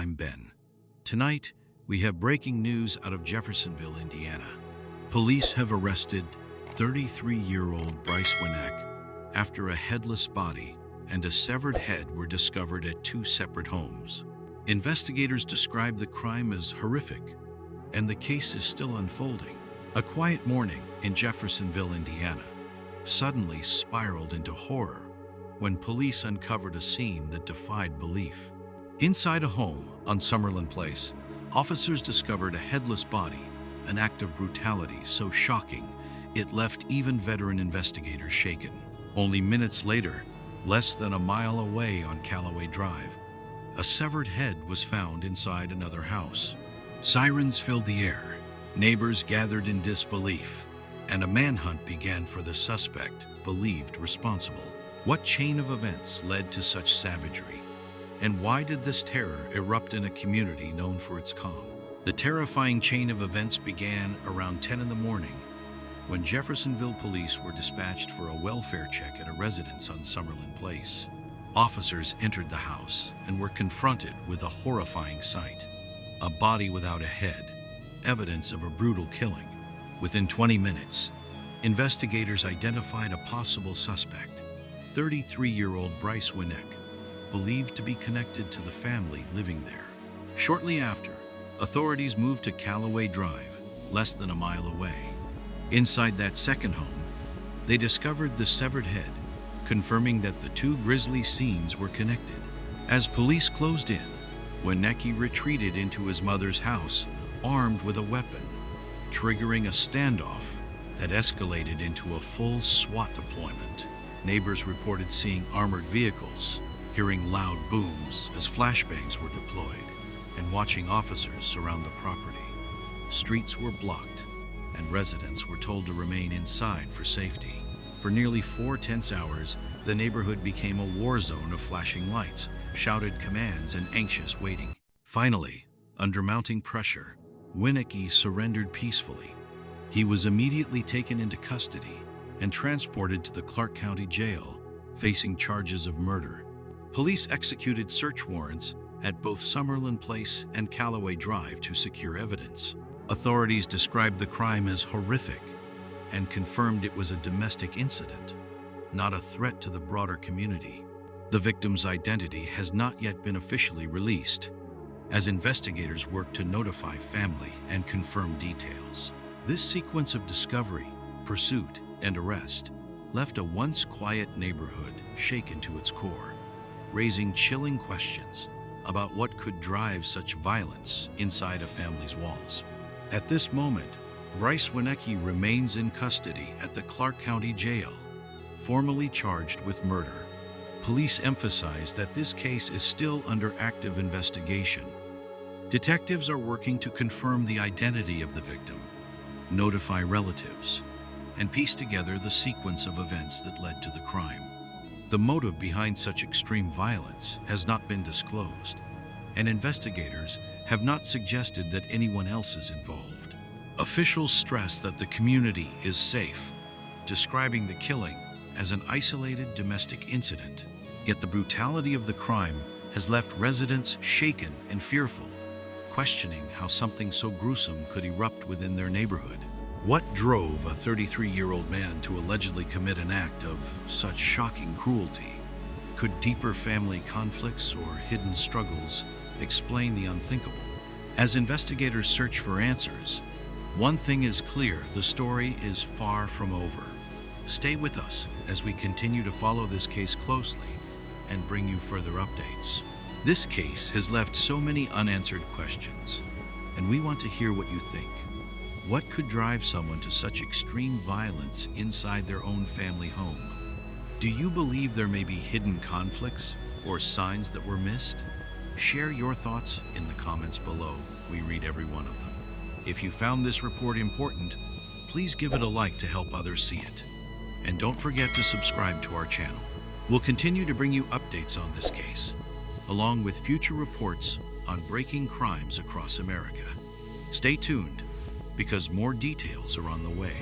I'm Ben. Tonight, we have breaking news out of Jeffersonville, Indiana. Police have arrested 33-year-old Bryce Winnecke after a headless body and a severed head were discovered at two separate homes. Investigators describe the crime as horrific, and the case is still unfolding. A quiet morning in Jeffersonville, Indiana, suddenly spiraled into horror when police uncovered a scene that defied belief. Inside a home on Summerlin Place, officers discovered a headless body, an act of brutality so shocking it left even veteran investigators shaken. Only minutes later, less than a mile away on Callaway Drive, a severed head was found inside another house. Sirens filled the air, neighbors gathered in disbelief, and a manhunt began for the suspect believed responsible. What chain of events led to such savagery? And why did this terror erupt in a community known for its calm? The terrifying chain of events began around 10 in the morning when Jeffersonville police were dispatched for a welfare check at a residence on Summerlin Place. Officers entered the house and were confronted with a horrifying sight: a body without a head, evidence of a brutal killing. Within 20 minutes, investigators identified a possible suspect, 33-year-old Bryce Winnecke, believed to be connected to the family living there. Shortly after, authorities moved to Callaway Drive, less than a mile away. Inside that second home, they discovered the severed head, confirming that the two grisly scenes were connected. As police closed in, Winnecke retreated into his mother's house, armed with a weapon, triggering a standoff that escalated into a full SWAT deployment. Neighbors reported seeing armored vehicles, hearing loud booms as flashbangs were deployed, and watching officers surround the property. Streets were blocked, and residents were told to remain inside for safety. For nearly 4 tense hours, the neighborhood became a war zone of flashing lights, shouted commands, and anxious waiting. Finally, under mounting pressure, Winnecke surrendered peacefully. He was immediately taken into custody and transported to the Clark County Jail, facing charges of murder. Police executed search warrants at both Summerlin Place and Callaway Drive to secure evidence. Authorities described the crime as horrific and confirmed it was a domestic incident, not a threat to the broader community. The victim's identity has not yet been officially released, as investigators work to notify family and confirm details. This sequence of discovery, pursuit, and arrest left a once quiet neighborhood shaken to its core, raising chilling questions about what could drive such violence inside a family's walls. At this moment, Bryce Winnecke remains in custody at the Clark County Jail, formally charged with murder. Police emphasize that this case is still under active investigation. Detectives are working to confirm the identity of the victim, notify relatives, and piece together the sequence of events that led to the crime. The motive behind such extreme violence has not been disclosed, and investigators have not suggested that anyone else is involved. Officials stress that the community is safe, describing the killing as an isolated domestic incident. Yet the brutality of the crime has left residents shaken and fearful, questioning how something so gruesome could erupt within their neighborhood. What drove a 33-year-old man to allegedly commit an act of such shocking cruelty? Could deeper family conflicts or hidden struggles explain the unthinkable? As investigators search for answers, one thing is clear: the story is far from over. Stay with us as we continue to follow this case closely and bring you further updates. This case has left so many unanswered questions, and we want to hear what you think. What could drive someone to such extreme violence inside their own family home? Do you believe there may be hidden conflicts or signs that were missed? Share your thoughts in the comments below. We read every one of them. If you found this report important, please give it a like to help others see it. And don't forget to subscribe to our channel. We'll continue to bring you updates on this case, along with future reports on breaking crimes across America. Stay tuned, because more details are on the way.